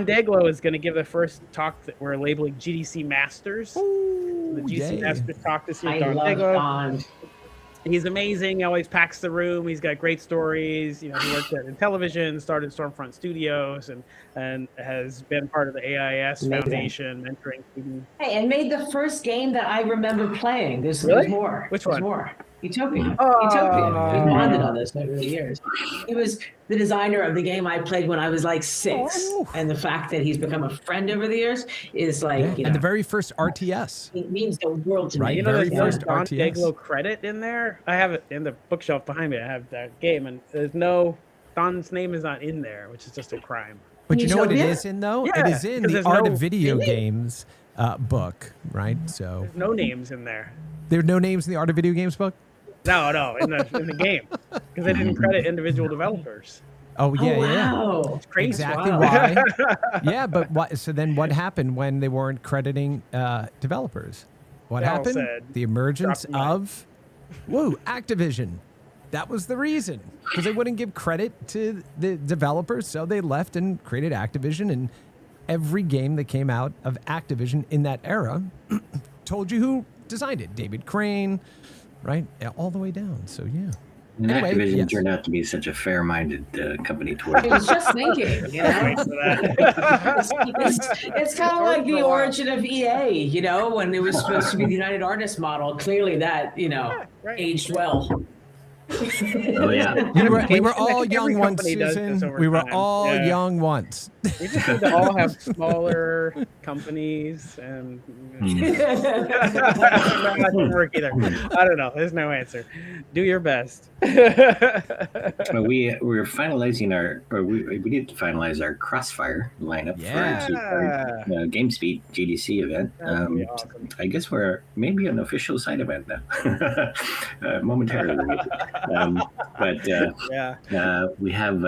D: Daglow is going to give the first talk that we're labeling GDC Masters.
A: Ooh,
D: the GDC Masters talk this year.
C: I
D: Don
C: love
D: Daglow.
C: Don.
D: He's amazing. He always packs the room. He's got great stories. He worked in television, started Stormfront Studios, and has been part of the AIS Foundation, mentoring students.
C: Hey, and made the first game that I remember playing. There's more.
D: Which
C: There's
D: one?
C: More. Utopia. Utopia. We bonded on this over the years. He was the designer of the game I played when I was like 6. And the fact that he's become a friend over the years is like,
A: and the very first RTS.
C: It means the world to me.
A: Very
D: There's
A: first
D: Don
A: RTS.
D: Daglow credit in there. I have it in the bookshelf behind me. I have that game, and Don's name is not in there, which is just a crime.
A: But you know what it is in, though?
D: Yeah,
A: it is in the Art of Video Games book, right? So
D: there's no names in there.
A: There are no names in the Art of Video Games book?
D: No, in the game, because they didn't credit individual developers.
A: Oh yeah,
C: wow.
D: It's crazy.
A: Exactly why. Yeah, but what? So then, what happened when they weren't crediting developers? What happened? The emergence of Activision. That was the reason, because they wouldn't give credit to the developers, so they left and created Activision. And every game that came out of Activision in that era told you who designed it. David Crane. Right, all the way down. So yeah.
B: And
A: Anyway,
B: Activision
A: yes.
B: turned out to be such a fair-minded company to
C: I
B: work
C: was just thinking, you know, it's kind of like the origin of EA, you know, when it was supposed to be the United Artists model. Clearly that, you know,
D: Right.
C: aged well.
B: Oh yeah.
A: We were all
D: Every
A: young once,
D: company does this
A: Susan.
D: over
A: We were
D: time.
A: all
D: Yeah.
A: young once.
D: We just need to all have smaller companies, and that doesn't work either. I don't know. There's no answer. Do your best.
B: Well, we're finalizing we need to finalize our Crossfire lineup
A: Yeah.
B: for our GameSpeed GDC event.
D: That'd be awesome.
B: I guess we're maybe an official side event now, momentarily. But
D: Yeah.
B: we have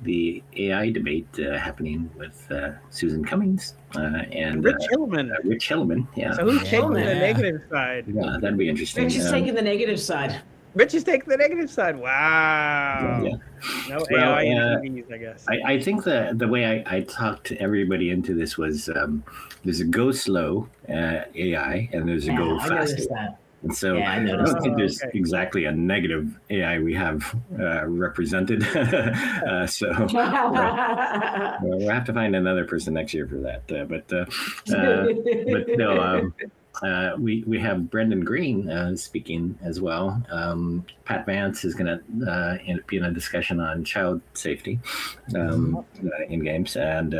B: the AI debate happening with Susan Cummings and
D: Rich Hillman.
B: Rich Hillman. Yeah,
D: So who's taking the
A: Yeah.
D: negative side?
B: yeah, that'd be interesting.
C: Rich is taking the negative side.
D: Rich is taking the negative side. Wow.
B: Yeah.
D: No
B: Well,
D: AI in TVs, I guess.
B: I think the way I talked everybody into this was there's a go slow AI and there's a go
C: I
B: fast.
C: noticed that.
B: And so
C: Yeah, I
B: I
C: noticed
B: don't think there's
D: okay.
B: exactly a negative AI we have represented. So we'll have to find another person next year for that. But no, we have Brendan Green speaking as well. Pat Vance is going to be in a discussion on child safety in games, and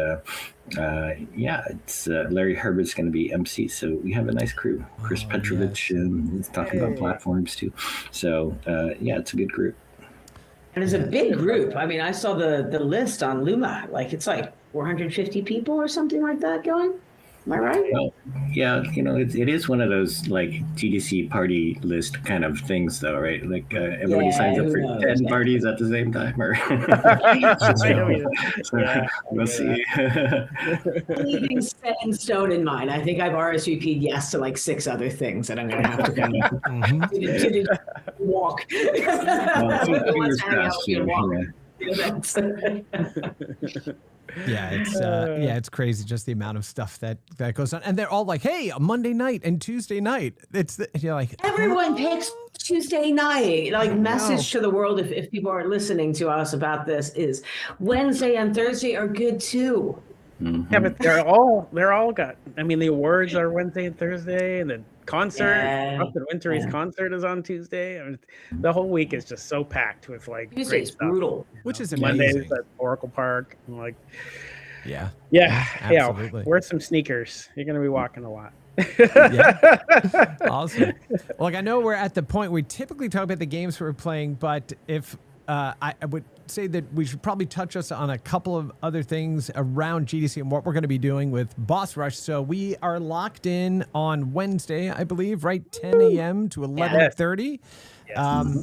B: it's Larry Herbert's going to be MC. So we have a nice crew. Chris Petrovich is talking about platforms too. So it's a good group.
C: And it's a big group. I mean, I saw the list on Luma. Like, it's like 450 people or something like that going. Am I right?
B: Well, yeah, it is one of those like GDC party list kind of things, though, right? Like everybody signs up for 10 parties at the same time, or we'll see.
C: Anything set in stone in mind. I think I've RSVP'd yes to like 6 other things that I'm going to have to kind of to walk.
B: Well, fingers crossed.
A: It's crazy just the amount of stuff that goes on, and they're all like, "Hey, a Monday night and Tuesday night." You're like,
C: everyone picks Tuesday night. Like, message to the world, if people are listening to us about this, is Wednesday and Thursday are good too.
B: Mm-hmm.
D: Yeah, but they're all got. I mean, the awards are Wednesday and Thursday, and the concert, Austin Wintory's concert is on Tuesday. I mean, the whole week is just so packed with like
C: Tuesday's brutal,
A: which is amazing.
D: Mondays at Oracle Park, and like,
A: yeah,
D: absolutely. Wear some sneakers. You're gonna be walking a lot.
A: Awesome. Well, like, I know we're at the point we typically talk about the games we're playing, but if I would say that we should probably touch us on a couple of other things around GDC and what we're going to be doing with Boss Rush. So we are locked in on Wednesday, I believe, right? 10 a.m. to 11:30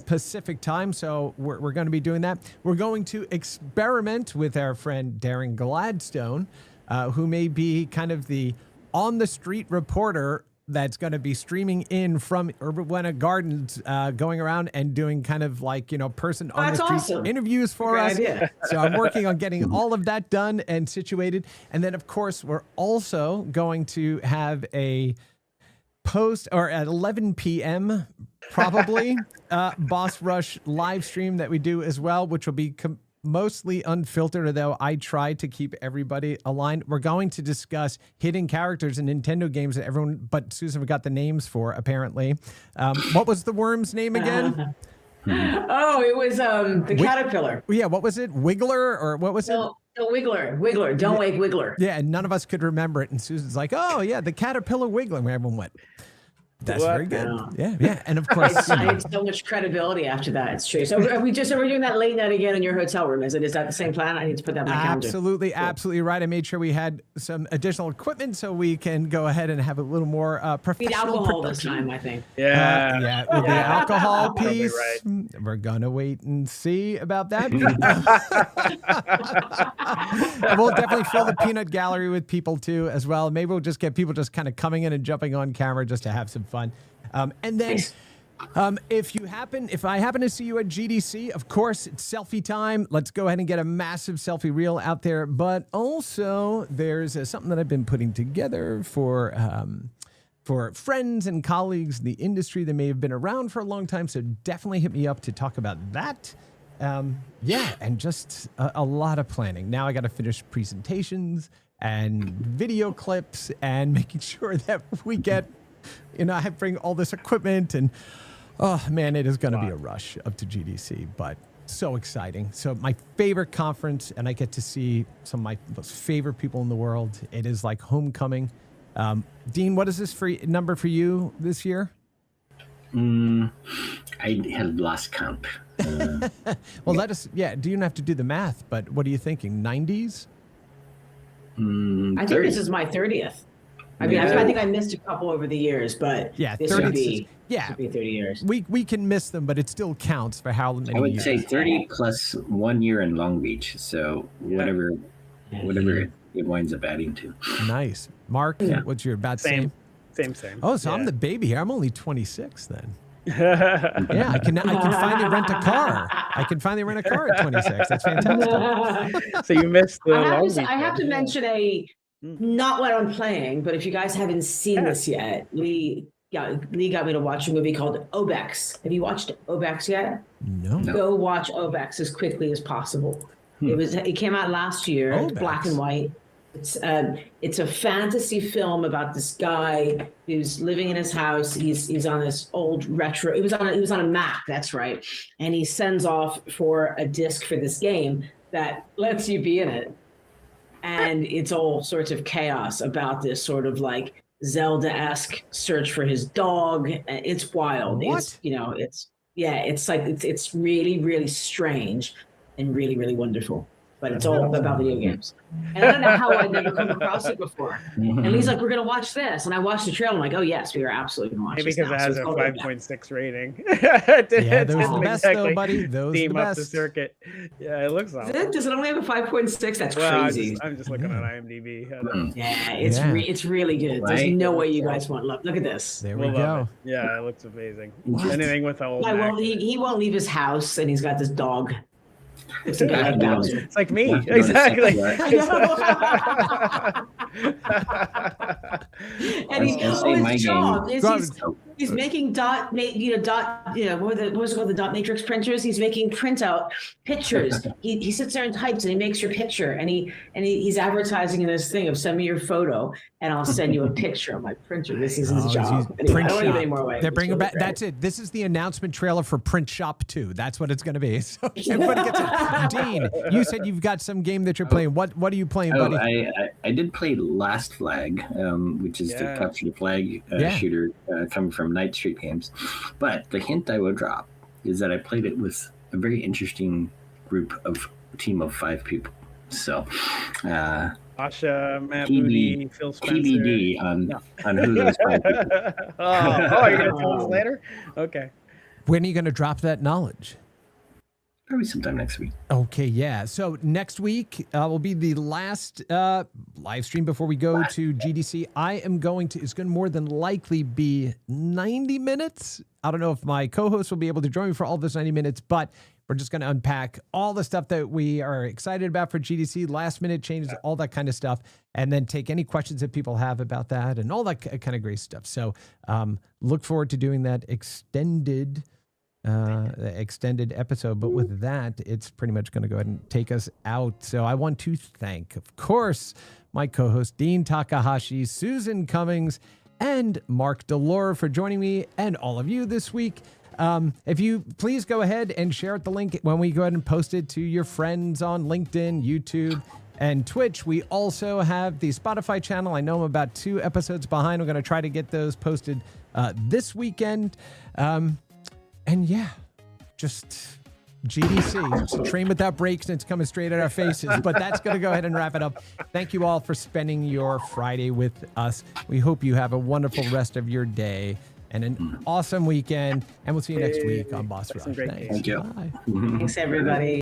A: Pacific time. So we're going to be doing that. We're going to experiment with our friend Darren Gladstone, who may be kind of the on-the-street reporter that's going to be streaming in from Urbana Gardens, going around and doing kind of like, person on the street interviews for us. Idea. So I'm working on getting all of that done and situated. And then, of course, we're also going to have a post, or at 11 p.m. probably, Boss Rush live stream that we do as well, which will be mostly unfiltered, although I try to keep everybody aligned. We're going to discuss hidden characters in Nintendo games that everyone but Susan got the names for, apparently. What was the worm's name again?
C: It was the caterpillar.
A: Yeah, what was it? Wiggler, or what was it?
C: No, Wiggler. Don't wake Wiggler.
A: Yeah, and none of us could remember it. And Susan's like, "Oh yeah, the caterpillar Wiggler." And everyone went, "That's very good." Yeah. And of course,
C: I had so much credibility after that. It's true. So are we doing that late night again in your hotel room? Is that the same plan? I need to put that in my calendar.
A: Absolutely right. I made sure we had some additional equipment so we can go ahead and have a little more professional
C: Need alcohol
A: production.
C: this time, I think.
A: Yeah, with the alcohol piece,
D: right.
A: We're gonna wait and see about that. And we'll definitely fill the peanut gallery with people too, as well. Maybe we'll just get people just kind of coming in and jumping on camera just to have some fun. And then if I happen to see you at GDC, of course, it's selfie time. Let's go ahead and get a massive selfie reel out there. But also there's something that I've been putting together for for friends and colleagues in the industry that may have been around for a long time. So definitely hit me up to talk about that. Yeah, and just a lot of planning. Now I got to finish presentations and video clips and making sure that we get, I bring all this equipment and, oh man, it is going to be a rush up to GDC, but so exciting. So my favorite conference, and I get to see some of my most favorite people in the world. It is like homecoming. Dean, what is this number for you this year?
B: I have lost count.
A: Well, let us, do you don't have to do the math, but what are you thinking? 90s?
C: I think this is my 30th. I mean, I think I missed a couple over the years, but this
A: 30
C: would be,
A: yeah,
C: this would be 30 years.
A: We can miss them, but it still counts for how many
B: I would
A: years.
B: say 30 plus 1 year in Long Beach. So whatever it winds up adding to.
A: Nice. Mark, what's your about
D: Same.
A: same?
D: Same.
A: Oh, so I'm the baby here. I'm only 26 then. Yeah, I can finally rent a car. I can finally rent a car at 26. That's fantastic.
D: So you missed the
C: I have to mention not what I'm playing, but if you guys haven't seen this yet, Lee got me to watch a movie called Obex. Have you watched Obex yet?
A: No.
C: Go watch Obex as quickly as possible. It came out last year. It's black and white. It's a fantasy film about this guy who's living in his house. He's on this old retro. He was on a Mac. That's right. And he sends off for a disc for this game that lets you be in it. And it's all sorts of chaos about this sort of like Zelda-esque search for his dog. It's wild.
A: What?
C: It's really, really strange and really, really wonderful. But it's all about video games. And I don't know how I'd never come across it before. And Lee's like, we're going to watch this. And I watched the trailer. I'm like, oh, yes, we are absolutely going to watch
D: Maybe
C: this.
D: because
C: now.
D: it has
C: So
D: a
C: it's called
D: 5.6 rating.
A: Yeah, those are the best though, buddy. Those are the
D: Theme up the
A: best.
D: circuit. Yeah, it looks awesome.
C: Does it only have a 5.6? That's
D: Well,
C: crazy.
D: I'm just looking at IMDb.
C: Yeah, it's really good. There's no way you guys won't look. Look at this.
A: There we
D: We'll
A: go.
D: love it. Yeah, it looks amazing. Anything with the old
C: Well,
D: Mac.
C: he won't leave his house, and he's got this dog. It's a bit like Bowser.
D: It's like me.
B: Yeah,
D: Exactly.
C: And his job is he's making what was it called, the dot matrix printers. He's making printout pictures. He sits there and types, and he makes your picture, and he's advertising in this thing of send me your photo, and I'll send you a picture of my printer. This is his job. Anyway, I don't give any more away.
A: They're bringing back. That's it. This is the announcement trailer for Print Shop 2. That's what it's going to be. So everybody gets it. Dean, you said you've got some game that you're playing. What are you playing, buddy?
B: I did play Last Flag, which is the capture the flag shooter coming from Night Street Games. But the hint I will drop is that I played it with a very interesting team of 5 people. So,
D: Asha, Matt Moody, Phil Spencer.
B: TBD on who those 5 people are.
D: Oh, you're going to tell us later? Okay.
A: When are you going to drop that knowledge?
B: Probably sometime next week.
A: Okay, yeah. So next week will be the last live stream before we go to GDC. It's going to more than likely be 90 minutes. I don't know if my co-host will be able to join me for all those 90 minutes, but we're just going to unpack all the stuff that we are excited about for GDC, last minute changes, all that kind of stuff, and then take any questions that people have about that and all that kind of great stuff. So look forward to doing that extended episode. But with that, it's pretty much going to go ahead and take us out. So I want to thank, of course, my co-host Dean Takahashi, Susan Cummings, and Mark Delore for joining me, and all of you this week. If you please go ahead and share the link when we go ahead and post it to your friends on LinkedIn, YouTube, and Twitch. We also have the Spotify channel. I know I'm about 2 episodes behind. We're going to try to get those posted this weekend. And yeah, just GDC. It's a train without brakes, and it's coming straight at our faces. But that's going to go ahead and wrap it up. Thank you all for spending your Friday with us. We hope you have a wonderful rest of your day and an awesome weekend. And we'll see you next week on Boss Rush.
D: Thank
B: you.
A: Bye.
C: Thanks, everybody.